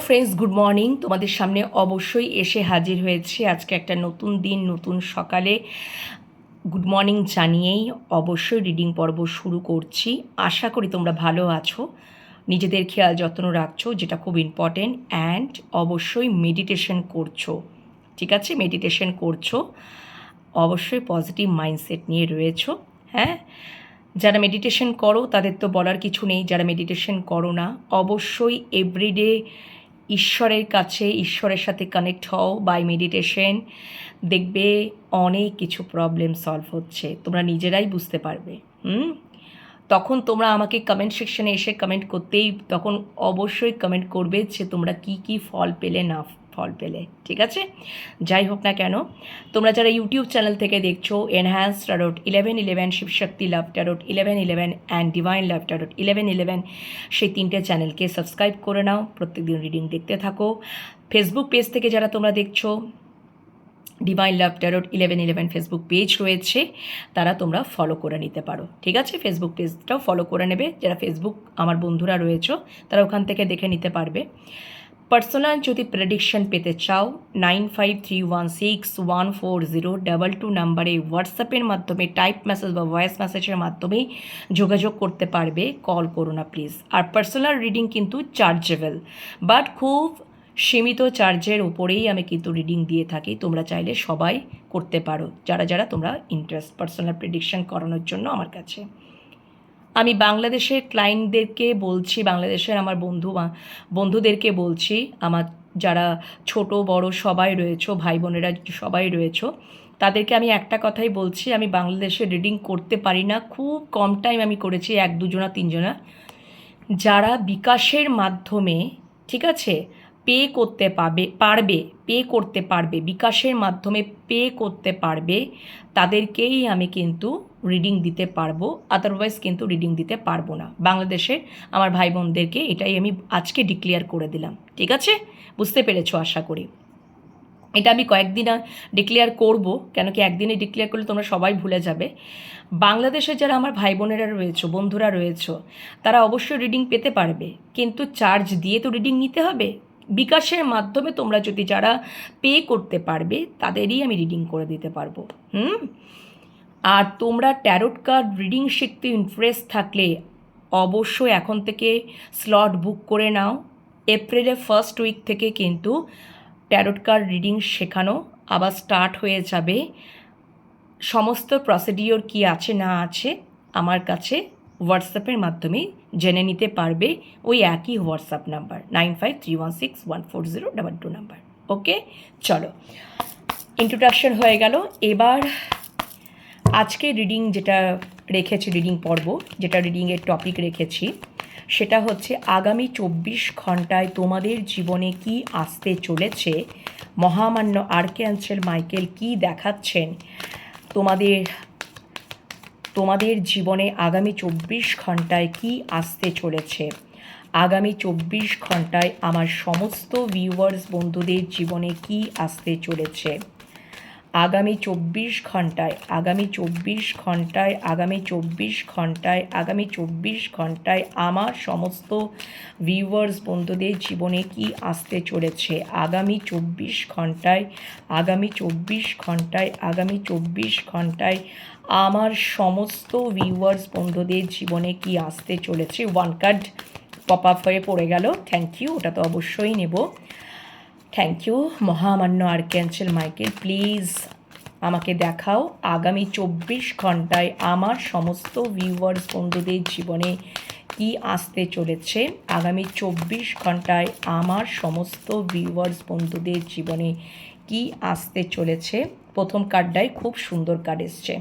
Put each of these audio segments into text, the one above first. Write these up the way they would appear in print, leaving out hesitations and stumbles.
Friends, good morning. তোমাদের সামনে অবশ্যই এসে হাজির হয়েছি আজকে একটা নতুন দিন, নতুন সকালে গুড মর্নিং জানিয়েই অবশ্যই রিডিং পর্ব শুরু করছি। আশা করি তোমরা ভালো আছো, নিজেদের খেয়াল যত্ন রাখছো, যেটা খুব ইম্পর্টেন্ট। অ্যান্ড অবশ্যই মেডিটেশন করছো, ঠিক আছে? মেডিটেশন করছো, অবশ্যই পজিটিভ মাইন্ডসেট নিয়ে রয়েছো। হ্যাঁ, যারা মেডিটেশন করো তাদের তো বলার কিছু নেই। যারা মেডিটেশন করো না, অবশ্যই এভরিডে ঈশ্বরের কাছে, ঈশ্বরের সাথে কানেক্ট হও বাই মেডিটেশন। দেখবে অনেক কিছু প্রবলেম সলভ হচ্ছে, তোমরা নিজেরাই বুঝতে পারবে। তখন তোমরা আমাকে কমেন্ট সেকশনে এসে কমেন্ট করতেই, তখন অবশ্যই কমেন্ট করবে যে তোমরা কি কি ফল পেলে, না ফল পেলে, ঠিক আছে? যাই হোক না কেন, তোমরা যারা ইউটিউব চ্যানেল থেকে দেখছো, enhance tarot 1111, Shivshakti love tarot 1111 and divine love tarot 1111, সেই তিনটে চ্যানেলকে সাবস্ক্রাইব করে নাও, প্রত্যেকদিন রিডিং দেখতে থাকো। ফেসবুক পেজ থেকে যারা তোমরা দেখছো, ডিভাইন লাভ ট্যারোট 1111 ফেসবুক পেজ রয়েছে, তারা তোমরা ফলো করে নিতে পারো, ঠিক আছে? ফেসবুক পেজটাও ফলো করে নেবে। যারা ফেসবুক আমার বন্ধুরা রয়েছে তারা ওখান থেকে দেখে নিতে পারবে। পার্সোনাল যদি প্রেডিকশন পেতে চাও, 9531614022 নাম্বারে হোয়াটসঅ্যাপের মাধ্যমে টাইপ মেসেজ বা ভয়েস মেসেজের মাধ্যমে যোগাযোগ করতে পারবে, কল করো না প্লিজ। আর পার্সোনাল রিডিং কিন্তু চার্জেবল, বাট খুব সীমিত চার্জের উপরেই আমি কিন্তু রিডিং দিয়ে থাকি। তোমরা চাইলে সবাই করতে পারো, যারা যারা তোমরা ইন্টারেস্ট পার্সোনাল প্রেডিকশন করানোর জন্য আমার কাছে। আমি বাংলাদেশের ক্লায়েন্টদেরকে বলছি, বাংলাদেশের আমার বন্ধুদেরকে বলছি, আমার যারা ছোট বড় সবাই রয়েছো, ভাই বোনেরা সবাই রয়েছো, তাদেরকে আমি একটা কথাই বলছি, আমি বাংলাদেশে রিডিং করতে পারি না, খুব কম টাইম আমি করেছি, 1-2 3 যারা বিকাশের মাধ্যমে, ঠিক আছে, পে করতে পারবে, বিকাশের মাধ্যমে পে করতে পারবে, তাদেরকেই আমি কিন্তু রিডিং দিতে পারবো, আদারওয়াইজ কিন্তু রিডিং দিতে পারবো না। বাংলাদেশের আমার ভাই বোনদেরকে এটাই আমি আজকে ডিক্লেয়ার করে দিলাম, ঠিক আছে? বুঝতে পেরেছো আশা করি। এটা আমি কয়েকদিন ডিক্লেয়ার করব, কেন কি একদিনে ডিক্লেয়ার করলে তোমরা সবাই ভুলে যাবে। বাংলাদেশে যারা আমার ভাই বোনেরা রয়েছে, বন্ধুরা রয়েছে, তারা অবশ্যই রিডিং পেতে পারবে, কিন্তু চার্জ দিয়ে তো রিডিং নিতে হবে। বিকাশের মাধ্যমে তোমরা যদি যারা পে করতে পারবে, তাদেরই আমি রিডিং করে দিতে পারবো। আর তোমরা ট্যারোট কার্ড রিডিং শিখতে ইন্টারেস্ট থাকলে অবশ্যই এখন থেকে স্লট বুক করে নাও। এপ্রিলের ফার্স্ট উইক থেকে কিন্তু ট্যারোট কার্ড রিডিং শেখানো আবার স্টার্ট হয়ে যাবে। সমস্ত প্রসিডিওর কি আছে না আছে আমার কাছে হোয়াটসঅ্যাপের মাধ্যমে জেনে নিতে পারবে, ওই একই হোয়াটসঅ্যাপ নাম্বার 9531614022 নাম্বার। ওকে, চলো, ইন্ট্রোডাকশন হয়ে গেল। এবার আজকে রিডিং যেটা রেখেছি, রিডিং পর্ব যেটা রিডিংয়ের টপিক রেখেছি, সেটা হচ্ছে আগামী 24 ঘন্টায় তোমাদের জীবনে কি আসতে চলেছে, মহামান্য আর্কঅ্যাঞ্জেল মাইকেল কি দেখাচ্ছেন তোমাদের জীবনে আগামী 24 ঘন্টায় কি আসতে চলেছে। আগামী 24 ঘন্টায় আমার সমস্ত ভিউয়ার্স বন্ধুদের জীবনে কি আসতে চলেছে। আগামী 24 ঘন্টায় আমার সমস্ত ভিউয়ার্স বন্ধুদের জীবনে কি আসতে চলেছে। আগামী 24 ঘন্টায় আমার সমস্ত ভিউয়ার্স বন্ধুদের জীবনে কি আসতে চলেছে। ওয়ান কার্ড পপ আপ হয়ে পড়ে গেল, থ্যাংক ইউ, ওটা তো অবশ্যই নেব। থ্যাংক ইউ মহামান্য আর্কঅ্যাঞ্জেল মাইকেল, প্লিজ আমাকে দেখাও আগামী 24 ঘন্টায় আমার সমস্ত ভিউয়ার্স বন্ধুদের জীবনে কি আসতে চলেছে। আগামী 24 ঘন্টায় আমার সমস্ত ভিউয়ার্স বন্ধুদের জীবনে কি আসতে চলেছে। প্রথম কার্ডটাই খুব সুন্দর কার্ড এসছে,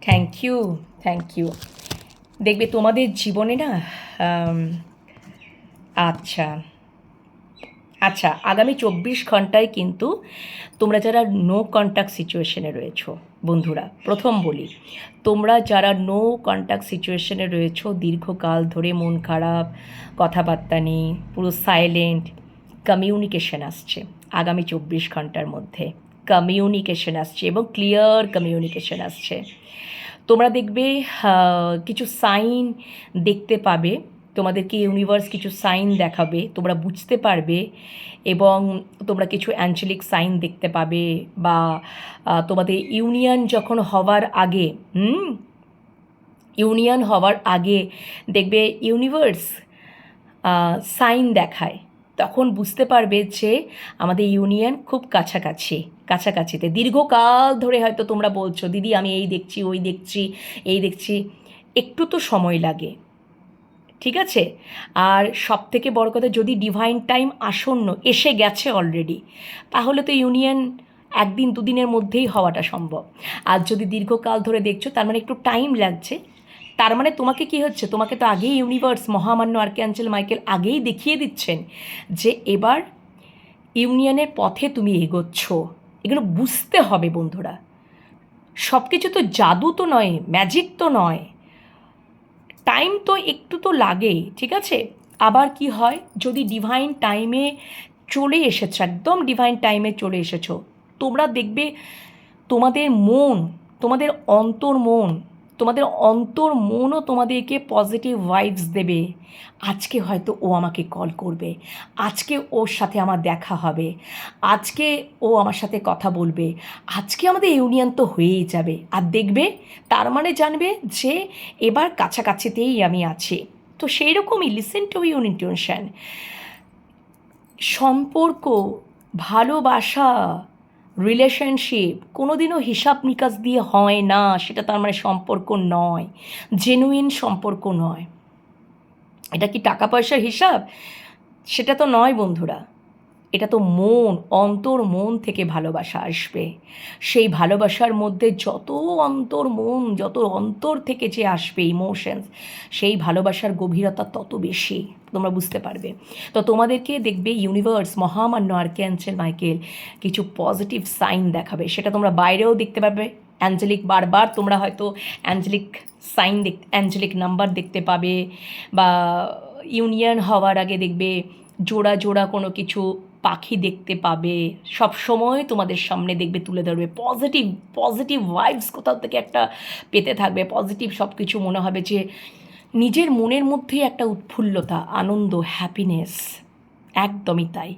থ্যাংক ইউ। দেখবে তোমাদের জীবনে না আচ্ছা, আগামী 24 ঘন্টায় কিন্তু তোমরা যারা নো কন্ট্যাক্ট সিচুয়েশনে রয়েছো, বন্ধুরা, প্রথম বলি, তোমরা যারা নো কন্ট্যাক্ট সিচুয়েশনে রয়েছো, দীর্ঘকাল ধরে মন খারাপ, কথাবার্তা নেই, পুরো সাইলেন্ট, কমিউনিকেশন আসছে আগামী 24 ঘন্টার মধ্যে, কমিউনিকেশন আসছে এবং ক্লিয়ার কমিউনিকেশন আসছে। তোমরা দেখবে কিছু সাইন দেখতে পাবে তোমাদেরকে ইউনিভার্স কিছু সাইন দেখাবে, তোমরা বুঝতে পারবে, এবং তোমরা কিছু অ্যাঞ্জেলিক সাইন দেখতে পাবে, বা তোমাদের ইউনিয়ন যখন হওয়ার আগে ইউনিয়ন হওয়ার আগে দেখবে ইউনিভার্স সাইন দেখায়, তখন বুঝতে পারবে যে আমাদের ইউনিয়ন খুব কাছাকাছিতে। দীর্ঘকাল ধরে হয়তো তোমরা বলছো দিদি আমি এই দেখছি ওই দেখছি এই দেখছি, একটু তো সময় লাগে, ঠিক আছে? আর সব থেকে বড় কথা, যদি ডিভাইন টাইম আসন্ন এসে গেছে অলরেডি, তাহলে তো ইউনিয়ন একদিন দুদিনের মধ্যেই হওয়াটা সম্ভব। আর যদি দীর্ঘকাল ধরে দেখছো, তার মানে একটু টাইম লাগছে। তার মানে তোমাকে কি হচ্ছে, তোমাকে তো আগেই ইউনিভার্স, মহামান্য আর্কঅ্যাঞ্জেল মাইকেল আগেই দেখিয়ে দিচ্ছেন যে এবার ইউনিয়নের পথে তুমি এগোচ্ছ। এগুলো বুঝতে হবে বন্ধুরা। সব কিছু তো জাদু তো নয়, ম্যাজিক তো নয়, টাইম তো একটু তো লাগেই, ঠিক আছে? আবার কি হয়, যদি ডিভাইন টাইমে চলে এসেছো, একদম ডিভাইন টাইমে চলে এসেছো, তোমরা দেখবে তোমাদের মন, তোমাদের অন্তর্মনও তোমাদেরকে পজিটিভ ভাইবস দেবে। আজকে হয়তো ও আমাকে কল করবে, আজকে ওর সাথে আমার দেখা হবে, আজকে ও আমার সাথে কথা বলবে, আজকে আমাদের ইউনিয়ন তো হয়েই যাবে। আর দেখবে, তার মানে জানবে যে এবার কাছাকাছিতেই আমি আছি। তো সেই রকমই লিসেন টু ইউর ইনটিউশন। সম্পর্ক, ভালোবাসা, রিলেশনশিপ কোনোদিনও হিসাব নিকাশ দিয়ে হয় না, সেটা তার মানে সম্পর্ক নয়, জেনুইন সম্পর্ক নয়। এটা কি টাকা পয়সার হিসাব? সেটা তো নয় বন্ধুরা। এটা তো মন থেকে ভালোবাসা আসবে। সেই ভালোবাসার মধ্যে যত অন্তর থেকে যে আসবে ইমোশনস, সেই ভালোবাসার গভীরতা তত বেশি, তোমরা বুঝতে পারবে। তো তোমাদেরকে দেখবে ইউনিভার্স, মহামান্য আর্কঅ্যাঞ্জেল মাইকেল কিছু পজিটিভ সাইন দেখাবে। সেটা তোমরা বাইরেও দেখতে পাবে, অ্যাঞ্জেলিক, বারবার তোমরা হয়তো অ্যাঞ্জেলিক সাইন অ্যাঞ্জেলিক নাম্বার দেখতে পাবে, বা ইউনিয়ন হওয়ার আগে দেখবে জোড়া জোড়া কোনো কিছু পাখি দেখতে পাবে। সব সময় তোমাদের সামনে দেখবে তুলে ধরবে পজিটিভ পজিটিভ ভাইবস, কোথাও থেকে একটা পেতে থাকবে পজিটিভ সব কিছু। মনে হবে যে নিজের মনের মধ্যেই একটা উৎফুল্লতা, আনন্দ, হ্যাপিনেস, একদমই তাই।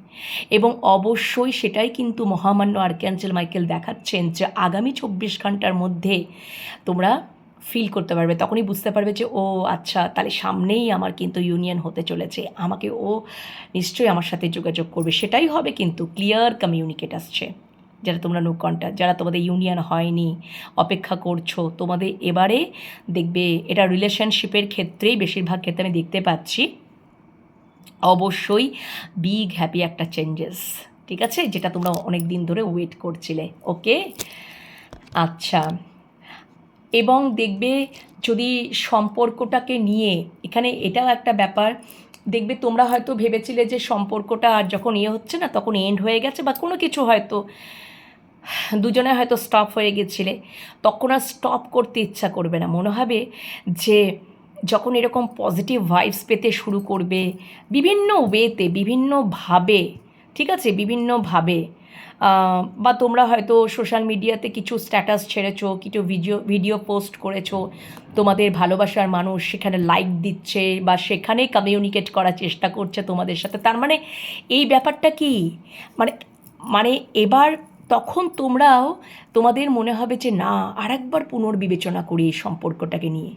এবং অবশ্যই সেটাই কিন্তু মহামান্য আর্কঅ্যাঞ্জেল মাইকেল দেখাচ্ছেন যে আগামী 24 ঘন্টার মধ্যে তোমরা ফিল করতে পারবে। তখনই বুঝতে পারবে যে ও আচ্ছা, তাহলে সামনেই আমার কিন্তু ইউনিয়ন হতে চলেছে, আমাকে ও নিশ্চয়ই আমার সাথে যোগাযোগ করবে। সেটাই হবে, কিন্তু ক্লিয়ার কমিউনিকেট আসছে। যারা তোমরা নো কন্ট্যাক্ট, যারা তোমাদের ইউনিয়ন হয়নি, অপেক্ষা করছো, তোমাদের এবারে দেখবে, এটা রিলেশনশিপের ক্ষেত্রেই বেশিরভাগ ক্ষেত্রে আমি দেখতে পাচ্ছি, অবশ্যই বিগ হ্যাপি একটা চেঞ্জেস, ঠিক আছে? যেটা তোমরা অনেক দিন ধরে ওয়েট করছিলে। ওকে, আচ্ছা। এবং দেখবে যদি সম্পর্কটাকে নিয়ে, এখানে এটাও একটা ব্যাপার, দেখবে তোমরা হয়তো ভেবেছিলে যে সম্পর্কটা আর যখন হচ্ছে না, তখন এন্ড হয়ে গেছে, বা কোনো কিছু হয়তো দুজনে হয়তো স্টপ হয়ে গেছিলে, তখন আর স্টপ করতে ইচ্ছা করবে না। মনে হবে যে যখন এরকম পজিটিভ ভাইবস পেতে শুরু করবে বিভিন্ন ওয়েতে, বিভিন্নভাবে, ঠিক আছে, বিভিন্নভাবে, বা তোমরা হয়তো সোশ্যাল মিডিয়াতে কিছু স্ট্যাটাস ছেড়েছো, কিছু ভিডিও পোস্ট করেছো, তোমাদের ভালোবাসার মানুষ সেখানে লাইক দিচ্ছে, বা সেখানে কমিউনিকেট করার চেষ্টা করছে তোমাদের সাথে। তার মানে এই ব্যাপারটা কি, মানে মানে এবার তখন তোমাদের মনে হবে যে না, আর একবার পুনর্বিবেচনা করি এই সম্পর্কটাকে নিয়ে,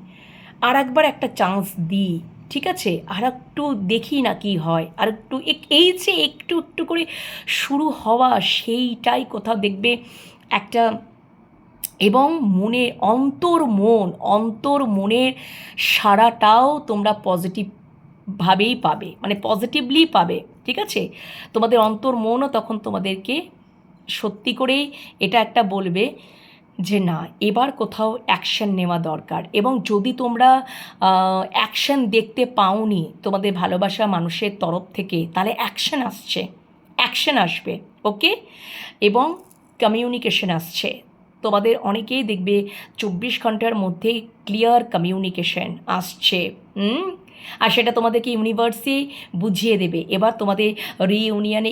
আর একবার একটা চান্স দিই, ঠিক আছে, আর একটু দেখি না কি হয়, আর একটু এই যে একটু একটু করে শুরু হওয়া, সেইটাই কোথাও দেখবে একটা। এবং মনে মনের সারাটাও তোমরা পজিটিভভাবেই পাবে, মানে পজিটিভলি পাবে, ঠিক আছে? তোমাদের মনও তখন তোমাদেরকে সত্যি করেই এটা একটা বলবে যে না, এবার কোথাও অ্যাকশন নেওয়া দরকার। এবং যদি তোমরা অ্যাকশন দেখতে পাওনি তোমাদের ভালোবাসা মানুষের তরফ থেকে, তাহলে অ্যাকশন আসবে, ওকে? এবং কমিউনিকেশন আসছে। তোমাদের অনেকেই দেখবে 24 ঘন্টার মধ্যেই ক্লিয়ার কমিউনিকেশন আসছে। আর সেটা তোমাদেরকে ইউনিভার্সই বুঝিয়ে দেবে। এবার তোমাদের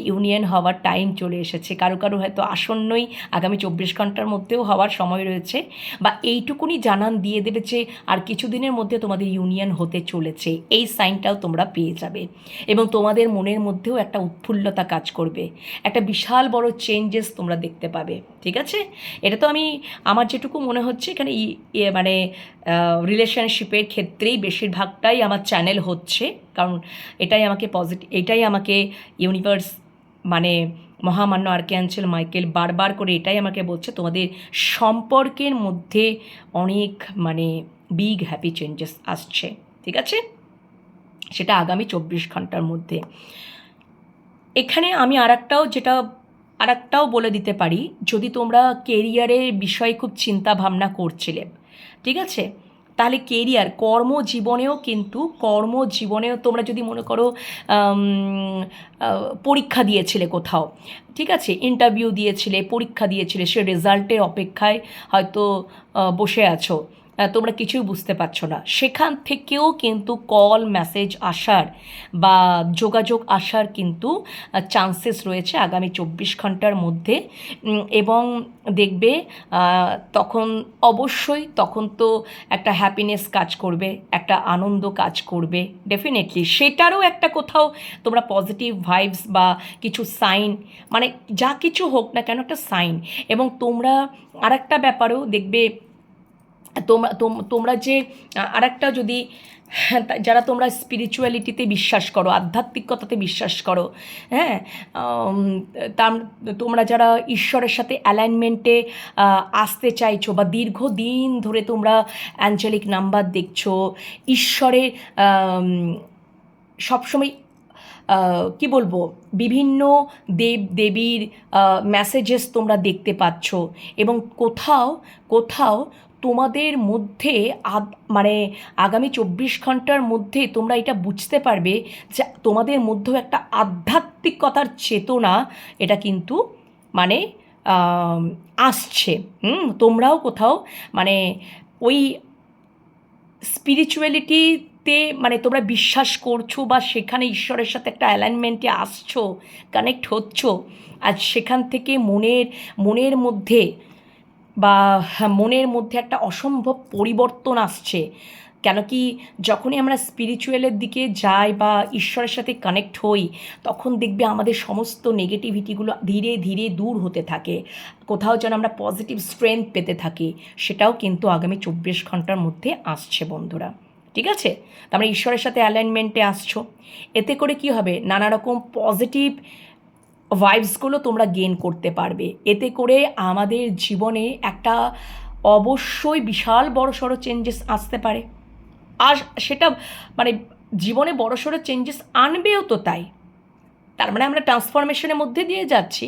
ইউনিয়ন হওয়ার টাইম চলে এসেছে। কারো কারো হয়তো আসন্নই আগামী 24 ঘন্টার মধ্যেও হওয়ার সময় রয়েছে, বা এইটুকুনি জানান দিয়ে দেবে যে আর কিছুদিনের মধ্যে তোমাদের ইউনিয়ন হতে চলেছে। এই সাইনটাও তোমরা পেয়ে যাবে এবং তোমাদের মনের মধ্যেও একটা উৎফুল্লতা কাজ করবে, একটা বিশাল বড় চেঞ্জেস তোমরা দেখতে পাবে। ঠিক আছে, এটা তো আমি আমার যেটুকু মনে হচ্ছে এখানে মানে রিলেশনশিপের ক্ষেত্রেই বেশিরভাগটাই আমার চ্যানেল হচ্ছে, কারণ এটাই আমাকে ইউনিভার্স মানে মহামান্য আর্কঅ্যাঞ্জেল মাইকেল বারবার করে এটাই আমাকে বলছে, তোমাদের সম্পর্কের মধ্যে অনেক মানে বিগ হ্যাপি চেঞ্জেস আসছে। ঠিক আছে, সেটা আগামী 24 ঘন্টার মধ্যে। এখানে আমি আরেকটাও বলে দিতে পারি, যদি তোমরা কেরিয়ারের বিষয়ে খুব চিন্তা ভাবনা করছিলে, ঠিক আছে, তাহলে কর্মজীবনেও তোমরা যদি মনে করো পরীক্ষা দিয়েছিলে কোথাও, ঠিক আছে, ইন্টারভিউ দিয়েছিলে, পরীক্ষা দিয়েছিলে, সে রেজাল্টের অপেক্ষায় হয়তো বসে আছো, তোমরা কিছুই বুঝতে পারছো না, সেখান থেকেও কিন্তু কল মেসেজ আসার বা যোগাযোগ আসার কিন্তু চান্সেস রয়েছে আগামী 24 ঘন্টার মধ্যে। এবং দেখবে তখন তো একটা হ্যাপিনেস কাজ করবে, একটা আনন্দ কাজ করবে ডেফিনেটলি। সেটারও একটা কোথাও তোমরা পজিটিভ ভাইবস বা কিছু সাইন, মানে যা কিছু হোক না কেন একটা সাইন। এবং তোমরা আরেকটা ব্যাপারেও দেখবে, তোমরা যে আরেকটা যদি যারা তোমরা স্পিরিচুয়ালিটিতে বিশ্বাস করো, আধ্যাত্মিকতাতে বিশ্বাস করো, হ্যাঁ, তোমরা যারা ঈশ্বরের সাথে অ্যালাইনমেন্টে আসতে চাইছো বা দীর্ঘদিন ধরে তোমরা অ্যাঞ্জেলিক নাম্বার দেখছো, ঈশ্বরের সবসময় কি বলবো, বিভিন্ন দেবীর মেসেজেস তোমরা দেখতে পাচ্ছ, এবং কোথাও কোথাও তোমাদের মধ্যে মানে আগামী 24 ঘন্টার মধ্যে তোমরা এটা বুঝতে পারবে যে তোমাদের মধ্যেও একটা আধ্যাত্মিকতার চেতনা এটা কিন্তু মানে আসছে। তোমরাও কোথাও মানে ওই স্পিরিচুয়ালিটিতে মানে তোমরা বিশ্বাস করছো বা সেখানে ঈশ্বরের সাথে একটা অ্যালাইনমেন্টে আসছো, কানেক্ট হচ্ছ, আর সেখান থেকে মনের মধ্যে একটা অসম্ভব পরিবর্তন আসছে। কেন কি, যখনই আমরা স্পিরিচুয়ালের দিকে যাই বা ঈশ্বরের সাথে কানেক্ট হই, তখন দেখবে আমাদের সমস্ত নেগেটিভিটিগুলো ধীরে ধীরে দূর হতে থাকে, কোথাও যেন আমরা পজিটিভ স্ট্রেংথ পেতে থাকি। সেটাও কিন্তু আগামী 24 ঘন্টার মধ্যে আসছে বন্ধুরা। ঠিক আছে, তোমরা ঈশ্বরের সাথে অ্যালাইনমেন্টে আসছো, এতে করে কি হবে, নানা রকম পজিটিভ ভাইবসগুলো তোমরা গেইন করতে পারবে। এতে করে আমাদের জীবনে একটা অবশ্যই বিশাল বড়সড় চেঞ্জেস আসতে পারে। আর সেটা মানে জীবনে বড়সড় চেঞ্জেস আনবেও তো, তার মানে আমরা ট্রান্সফরমেশনের মধ্যে দিয়ে যাচ্ছি।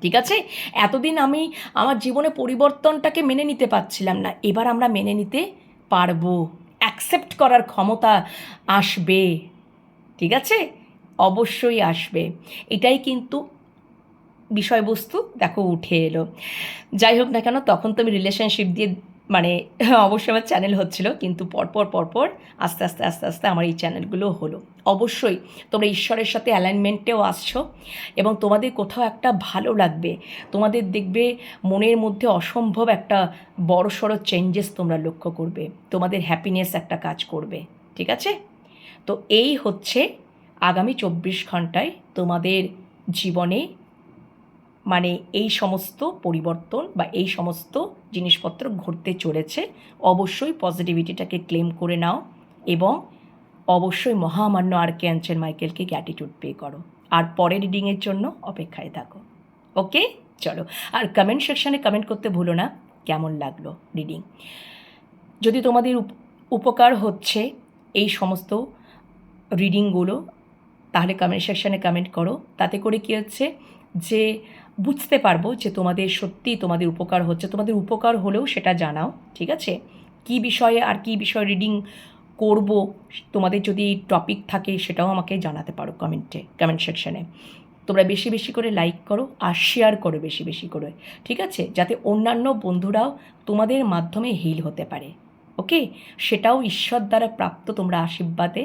ঠিক আছে, এতদিন আমি আমার জীবনে পরিবর্তনটাকে মেনে নিতে পারছিলাম না, এবার আমরা মেনে নিতে পারবো, অ্যাকসেপ্ট করার ক্ষমতা আসবে। ঠিক আছে, অবশ্যই আসবে। এটাই কিন্তু বিষয়বস্তু দেখো উঠে এলো। যাই হোক না কেন, তখন তো আমি রিলেশনশিপ দিয়ে মানে অবশ্যই আমার চ্যানেল হচ্ছিল, কিন্তু পরপর আস্তে আস্তে আমার এই চ্যানেলগুলো হলো। অবশ্যই তোমরা ঈশ্বরের সাথে অ্যালাইনমেন্টেও আসছো, এবং তোমাদের কোথাও একটা ভালো লাগবে, তোমাদের দেখবে মনের মধ্যে অসম্ভব একটা বড়সড় চেঞ্জেস তোমরা লক্ষ্য করবে, তোমাদের হ্যাপিনেস একটা কাজ করবে। ঠিক আছে, তো এই হচ্ছে আগামী 24 ঘন্টায় তোমাদের জীবনে মানে এই সমস্ত পরিবর্তন বা এই সমস্ত জিনিসপত্র ঘটতে চলেছে। অবশ্যই পজিটিভিটিটাকে ক্লেম করে নাও, এবং অবশ্যই মহামান্য আর্কঅ্যাঞ্জেল মাইকেলকে গ্র্যাটিটিউড পে করো, আর পরের রিডিংয়ের জন্য অপেক্ষায় থাকো। ওকে, চলো, আর কমেন্ট সেকশানে কমেন্ট করতে ভুলো না কেমন লাগলো রিডিং। যদি তোমাদের উপকার হচ্ছে এই সমস্ত রিডিংগুলো, তাহলে কমেন্ট সেকশানে কমেন্ট করো। তাতে করে কী হচ্ছে যে বুঝতে পারবো যে তোমাদের সত্যিই তোমাদের উপকার হচ্ছে। তোমাদের উপকার হলেও সেটা জানাও। ঠিক আছে, কী বিষয়ে আর কী বিষয়ে রিডিং করব, তোমাদের যদি টপিক থাকে সেটাও আমাকে জানাতে পারো কমেন্ট সেকশানে। তোমরা বেশি বেশি করে লাইক করো আর শেয়ার করো বেশি করে, ঠিক আছে, যাতে অন্যান্য বন্ধুরাও তোমাদের মাধ্যমে হিল হতে পারে। ওকে, সেটাও ঈশ্বর দ্বারা প্রাপ্ত তোমরা আশীর্বাদে,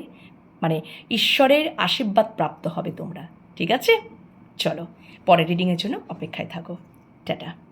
মানে ঈশ্বরের আশীর্বাদ প্রাপ্ত হবে তোমরা। ঠিক আছে, চলো পরের রিডিংয়ের জন্য অপেক্ষায় থাকো। টাটা।